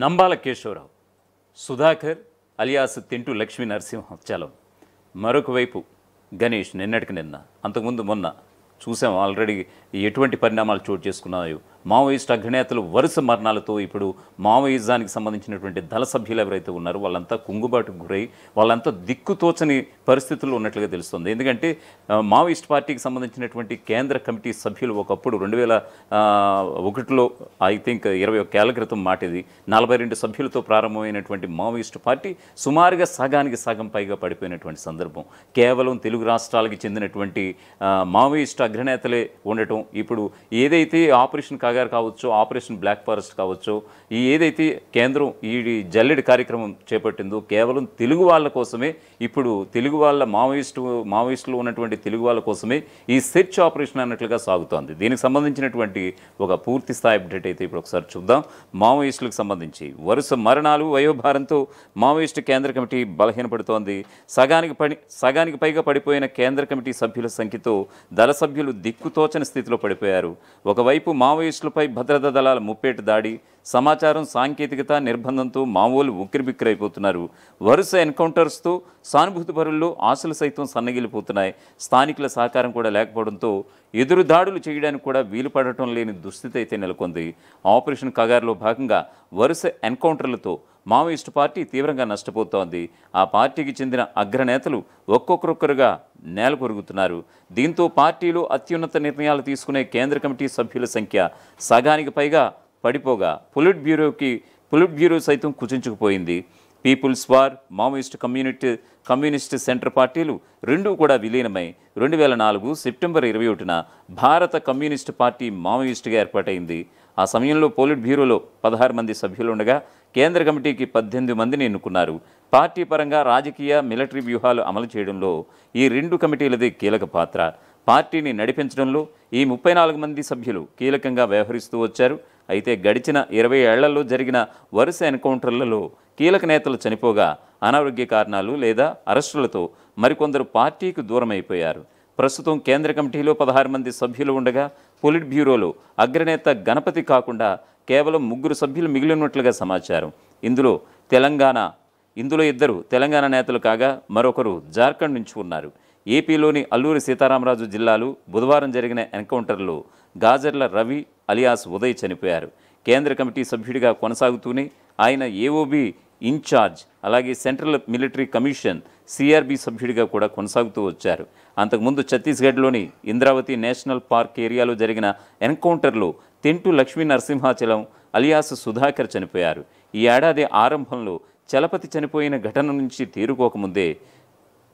Nambala Keshavarao, Sudhakar alias తింటూ లక్ష్మీ నరసింహాచలం, మరొక వైపు గణేష్ నిన్నటికి నిన్న, అంతకుముందు మొన్న చూసాం ఆల్రెడీ ఎటువంటి పరిణామాలు చోటు చేసుకున్నాయో. మావోయిస్ట్ అగ్రనేతలు వరుస మరణాలతో ఇప్పుడు మావోయిజానికి సంబంధించినటువంటి దళ సభ్యులు ఎవరైతే ఉన్నారో వాళ్ళంతా కుంగుబాటుకు గురై వాళ్ళంతా దిక్కుతోచని పరిస్థితుల్లో ఉన్నట్లుగా తెలుస్తుంది. ఎందుకంటే మావోయిస్ట్ పార్టీకి సంబంధించినటువంటి కేంద్ర కమిటీ సభ్యులు ఒకప్పుడు 2001లో ఐ థింక్ 21 ఏళ్ల క్రితం మాట ఇది, 42 సభ్యులతో ప్రారంభమైనటువంటి మావోయిస్ట్ పార్టీ సుమారుగా సగానికి సగం పైగా పడిపోయినటువంటి సందర్భం. కేవలం తెలుగు రాష్ట్రాలకు చెందినటువంటి మావోయిస్ట్ అగ్రనేతలే ఉండటం, ఇప్పుడు ఏదైతే ఆపరేషన్ కాగారు కావచ్చు, ఆపరేషన్ బ్లాక్ ఫారెస్ట్ కావచ్చు, ఈ ఏదైతే కేంద్రం ఈ జల్లెడి కార్యక్రమం చేపట్టిందో కేవలం తెలుగు వాళ్ళ కోసమే, ఇప్పుడు తెలుగు వాళ్ళ మావోయిస్టులు ఉన్నటువంటి తెలుగు వాళ్ళ కోసమే ఈ సెర్చ్ ఆపరేషన్ అన్నట్లుగా సాగుతోంది. దీనికి సంబంధించినటువంటి ఒక పూర్తి స్థాయి అప్డేట్ అయితే ఇప్పుడు ఒకసారి చూద్దాం. మావోయిస్టులకు సంబంధించి వరుస మరణాలు, వయోభారంతో మావోయిస్టు కేంద్ర కమిటీ బలహీనపడుతోంది. సగానికి పైగా పడిపోయిన కేంద్ర కమిటీ సభ్యుల సంఖ్యతో దళ సభ్యులు దిక్కుతోచని స్థితిలో పడిపోయారు. ఒకవైపు మావోయిస్టులపై భద్రతా దళాల ముప్పేటు దాడి, సమాచారం, సాంకేతికత నిర్బంధంతో మావోలు ఉక్కిరిబిక్కిరైపోతున్నారు. వరుస ఎన్కౌంటర్స్తో సానుభూతి పరుల్లో ఆశలు సైతం సన్నగిలిపోతున్నాయి. స్థానికుల సహకారం కూడా లేకపోవడంతో ఎదురు దాడులు చేయడానికి కూడా వీలు పడటం లేని దుస్థితి అయితే నెలకొంది. ఆపరేషన్ కగారులో భాగంగా వరుస ఎన్కౌంటర్లతో మావోయిస్టు పార్టీ తీవ్రంగా నష్టపోతోంది. ఆ పార్టీకి చెందిన అగ్రనేతలు ఒక్కొక్కరొక్కరుగా నేల కొరుగుతున్నారు. దీంతో పార్టీలో అత్యున్నత నిర్ణయాలు తీసుకునే కేంద్ర కమిటీ సభ్యుల సంఖ్య సగానికి పైగా పడిపోగా పొలిట్ బ్యూరో సైతం కుచించుకుపోయింది. People's war, Maoist communist centre పార్టీలు రెండూ కూడా విలీనమై 2004 సెప్టెంబర్ 21న భారత కమ్యూనిస్టు పార్టీ మావోయిస్టుగా ఏర్పాటైంది. ఆ సమయంలో పోలిట్ బ్యూరోలో 16 మంది సభ్యులు ఉండగా కేంద్ర కమిటీకి 18 మందిని ఎన్నుకున్నారు. పార్టీ పరంగా రాజకీయ, మిలిటరీ వ్యూహాలు అమలు చేయడంలో ఈ రెండు కమిటీలదే కీలక పాత్ర. పార్టీని నడిపించడంలో ఈ 34 మంది సభ్యులు కీలకంగా వ్యవహరిస్తూ వచ్చారు. అయితే గడిచిన 20 ఏళ్లలో జరిగిన వరుస ఎన్కౌంటర్లలో కీలక నేతలు చనిపోగా అనారోగ్య కారణాలు లేదా అరెస్టులతో మరికొందరు పార్టీకి దూరమైపోయారు. ప్రస్తుతం కేంద్ర కమిటీలో 16 మంది సభ్యులు ఉండగా పొలిట్ బ్యూరోలో అగ్రనేత గణపతి కాకుండా కేవలం 3 సభ్యులు మిగిలినట్లుగా సమాచారం. ఇందులో 2 తెలంగాణ నేతలు కాగా మరొకరు జార్ఖండ్ నుంచి ఉన్నారు. ఏపీలోని అల్లూరి సీతారామరాజు జిల్లాలో బుధవారం జరిగిన ఎన్కౌంటర్లో గాజర్ల రవి అలియాస్ ఉదయ్ చనిపోయారు. కేంద్ర కమిటీ సభ్యుడిగా కొనసాగుతూనే ఆయన ఏఓబి ఇన్ఛార్జ్, అలాగే సెంట్రల్ మిలిటరీ కమిషన్ సిఆర్బి సభ్యుడిగా కూడా కొనసాగుతూ వచ్చారు. అంతకుముందు ఛత్తీస్గఢ్లోని ఇంద్రావతి నేషనల్ పార్క్ ఏరియాలో జరిగిన ఎన్కౌంటర్లో తింటూ లక్ష్మీ నరసింహాచలం అలియాస్ సుధాకర్ చనిపోయారు. ఈ ఏడాది ఆరంభంలో చలపతి చనిపోయిన ఘటన నుంచి తేరుకోకముందే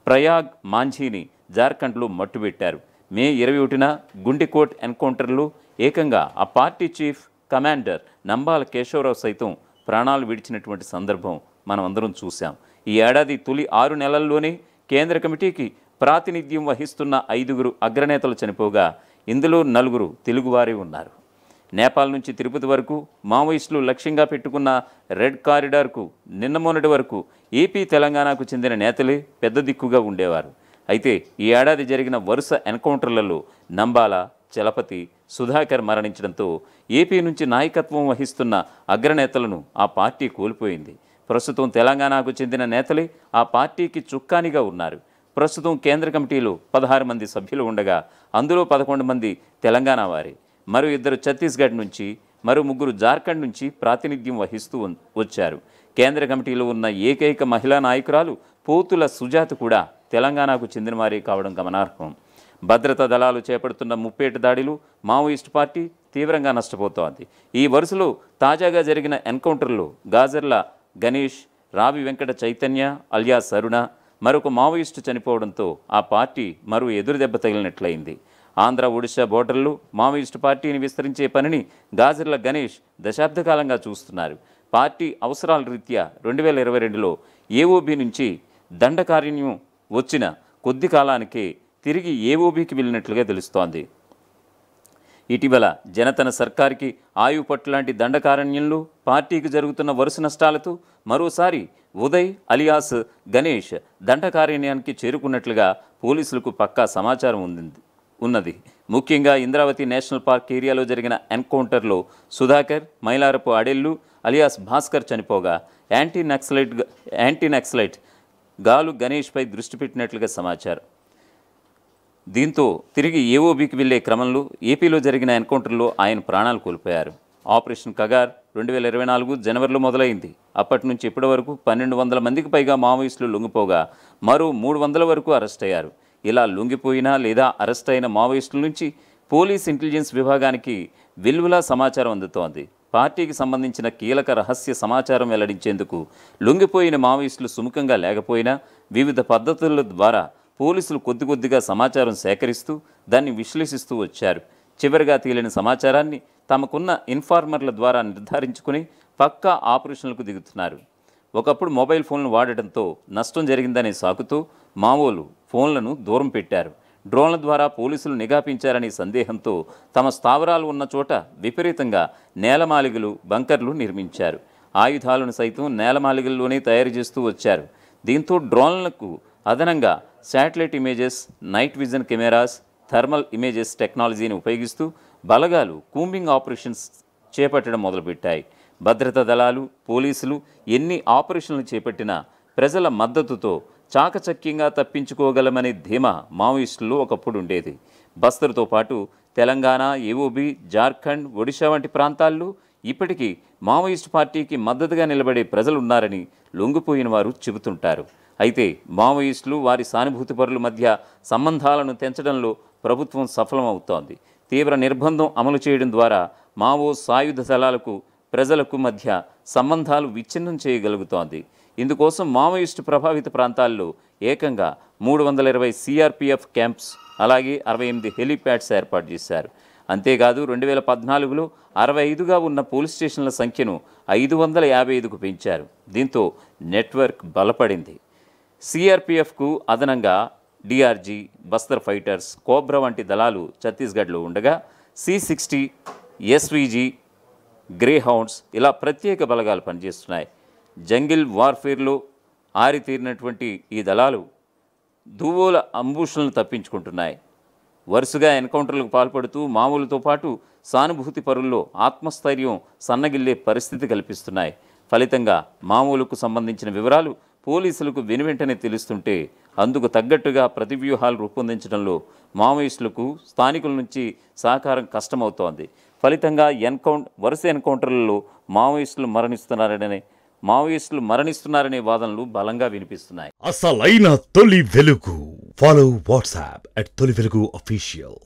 ప్రయాగ్ మాంఝీని జార్ఖండ్లో మట్టుబెట్టారు. మే 21న గుండెకోట్ ఎన్కౌంటర్లో ఏకంగా ఆ party chief commander Nambala Keshava Rao సైతం ప్రాణాలు విడిచినటువంటి సందర్భం మనం అందరం చూశాం. ఈ ఏడాది తొలి 6 నెలల్లోనే కేంద్ర కమిటీకి ప్రాతినిధ్యం వహిస్తున్న 5 అగ్రనేతలు చనిపోగా ఇందులో 4 తెలుగువారే ఉన్నారు. నేపాల్ నుంచి తిరుపతి వరకు మావోయిస్టులు లక్ష్యంగా పెట్టుకున్న రెడ్ కారిడార్కు నిన్న మొన్నటి వరకు ఏపీ, తెలంగాణకు చెందిన నేతలే పెద్ద దిక్కుగా ఉండేవారు. అయితే ఈ ఏడాది జరిగిన వరుస ఎన్కౌంటర్లలో నంబాల, చలపతి, సుధాకర్ మరణించడంతో ఏపీ నుంచి నాయకత్వం వహిస్తున్న అగ్రనేతలను ఆ పార్టీ కోల్పోయింది. ప్రస్తుతం తెలంగాణకు చెందిన నేతలే ఆ పార్టీకి చుక్కానిగా ఉన్నారు. ప్రస్తుతం కేంద్ర కమిటీలో 16 మంది సభ్యులు ఉండగా అందులో 11 మంది తెలంగాణ వారే, మరో 2 ఛత్తీస్గఢ్ నుంచి, మరో 3 జార్ఖండ్ నుంచి ప్రాతినిధ్యం వహిస్తూ వచ్చారు. కేంద్ర కమిటీలో ఉన్న ఏకైక మహిళా నాయకురాలు పోతుల సుజాత కూడా తెలంగాణకు చెందిన వారే కావడం గమనార్హం. భద్రతా దళాలు చేపడుతున్న ముప్పేట దాడిలు మావోయిస్టు పార్టీ తీవ్రంగా నష్టపోతోంది. ఈ వరుసలో తాజాగా జరిగిన ఎన్కౌంటర్లో గాజర్ల గణేష్, రావి వెంకట చైతన్య అలియాస్ అరుణ, మరొక మావోయిస్టు చనిపోవడంతో ఆ పార్టీ మరో ఎదురుదెబ్బ తగిలినట్లయింది. ఆంధ్ర, ఒడిశా బోర్డర్లో మావోయిస్టు పార్టీని విస్తరించే పనిని గాజర్ల గణేష్ దశాబ్ద కాలంగా చూస్తున్నారు. పార్టీ అవసరాల రీత్యా 2022లో ఏఓబి నుంచి దండకారణ్యం వచ్చిన కొద్ది కాలానికే తిరిగి ఏఓబికి వెళ్ళినట్లుగా తెలుస్తోంది. ఇటీవల జనతన సర్కార్కి ఆయుపట్టు లాంటి దండకారణ్యంలో పార్టీకి జరుగుతున్న వరుస నష్టాలతో మరోసారి ఉదయ్ అలియాస్ గణేష్ దండకారణ్యానికి చేరుకున్నట్లుగా పోలీసులకు పక్కా సమాచారం ఉన్నది. ముఖ్యంగా ఇంద్రావతి నేషనల్ పార్క్ ఏరియాలో జరిగిన ఎన్కౌంటర్లో సుధాకర్, మైలారపు అడెల్లు, అలియాస్ భాస్కర్ చనిపోగా యాంటీ నక్సలైట్ గాలు గణేష్పై దృష్టి పెట్టినట్లుగా సమాచారం. దీంతో తిరిగి ఏఓబీకి వెళ్లే క్రమంలో ఏపీలో జరిగిన ఎన్కౌంటర్లో ఆయన ప్రాణాలు కోల్పోయారు. ఆపరేషన్ కగార్ 2024 జనవరిలో మొదలైంది. అప్పటి నుంచి ఇప్పటి వరకు 1200 మందికి పైగా మావోయిస్టులు లొంగిపోగా మరో 300 వరకు అరెస్ట్ అయ్యారు. ఇలా లొంగిపోయిన లేదా అరెస్ట్ అయిన మావోయిస్టుల నుంచి పోలీస్ ఇంటెలిజెన్స్ విభాగానికి వెలువలా సమాచారం అందుతోంది. పార్టీకి సంబంధించిన కీలక రహస్య సమాచారం వెల్లడించేందుకు లొంగిపోయిన మావోయిస్టులు సుముఖంగా లేకపోయినా వివిధ పద్ధతుల ద్వారా పోలీసులు కొద్దిగా సమాచారం సేకరిస్తూ దాన్ని విశ్లేషిస్తూ వచ్చారు. చివరిగా తేలిన సమాచారాన్ని తమకున్న ఇన్ఫార్మర్ల ద్వారా నిర్ధారించుకుని పక్కా ఆపరేషన్లకు దిగుతున్నారు. ఒకప్పుడు మొబైల్ ఫోన్లు వాడటంతో నష్టం జరిగిందనే సాకుతో మావోలు ఫోన్లను దూరం పెట్టారు. డ్రోన్ల ద్వారా పోలీసులు నిఘా పెంచారనే సందేహంతో తమ స్థావరాలు ఉన్న చోట విపరీతంగా నేలమాలిగలు, బంకర్లు నిర్మించారు. ఆయుధాలను సైతం నేలమాలిగల్లోనే తయారు చేస్తూ వచ్చారు. దీంతో డ్రోన్లకు అదనంగా satellite images, night vision cameras, thermal images టెక్నాలజీని ఉపయోగిస్తూ బలగాలు కూంబింగ్ ఆపరేషన్స్ చేపట్టడం మొదలుపెట్టాయి. భద్రతా దళాలు, పోలీసులు ఎన్ని ఆపరేషన్లు చేపట్టినా ప్రజల మద్దతుతో చాకచక్యంగా తప్పించుకోగలమనే ధీమా మావోయిస్టుల్లో ఒకప్పుడు ఉండేది. బస్తర్తో పాటు తెలంగాణ, ఏఓబీ, జార్ఖండ్, ఒడిషా వంటి ప్రాంతాల్లో ఇప్పటికీ మావోయిస్టు పార్టీకి మద్దతుగా నిలబడే ప్రజలున్నారని లొంగిపోయిన వారు చెబుతుంటారు. అయితే మావోయిస్టులు, వారి సానుభూతిపరుల మధ్య సంబంధాలను తెంచడంలో ప్రభుత్వం సఫలమవుతోంది. తీవ్ర నిర్బంధం అమలు చేయడం ద్వారా మావో సాయుధ దళాలకు ప్రజలకు మధ్య సంబంధాలు విచ్ఛిన్నం చేయగలుగుతోంది. ఇందుకోసం మావోయిస్టు ప్రభావిత ప్రాంతాల్లో ఏకంగా 320 సిఆర్పిఎఫ్ క్యాంప్స్, అలాగే 68 హెలీప్యాడ్స్ ఏర్పాటు చేశారు. అంతేకాదు 2014లో 65గా ఉన్న పోలీస్ స్టేషన్ల సంఖ్యను 555కు పెంచారు. దీంతో నెట్వర్క్ బలపడింది. సిఆర్పిఎఫ్కు అదనంగా డిఆర్జీ, బస్తర్ ఫైటర్స్, కోబ్రా వంటి దళాలు ఛత్తీస్గఢ్లో ఉండగా C60, ఎస్విజి, గ్రే హౌండ్స్ ఇలా ప్రత్యేక బలగాలు పనిచేస్తున్నాయి. జంగిల్ వార్ఫేర్లో ఆరితేరినటువంటి ఈ దళాలు దువ్వోల అంబుషులను తప్పించుకుంటున్నాయి. వరుసగా ఎన్కౌంటర్లకు పాల్పడుతూ మామూలుతో పాటు సానుభూతి పరుల్లో ఆత్మస్థైర్యం సన్నగిల్లే పరిస్థితి కల్పిస్తున్నాయి. ఫలితంగా మామూలుకు సంబంధించిన వివరాలు పోలీసులకు వెనువెంటనే తెలుస్తుంటే అందుకు తగ్గట్టుగా ప్రతివ్యూహాలు రూపొందించడంలో మావోయిస్టులకు స్థానికుల నుంచి సహకారం కష్టమవుతోంది. ఫలితంగా వరుస ఎన్కౌంటర్లలో మావోయిస్టులు మరణిస్తున్నారనే వాదనలు బలంగా వినిపిస్తున్నాయి. అసలైన తొలి వెలుగు. ఫాలో వాట్సాప్ @తొలి వెలుగు official.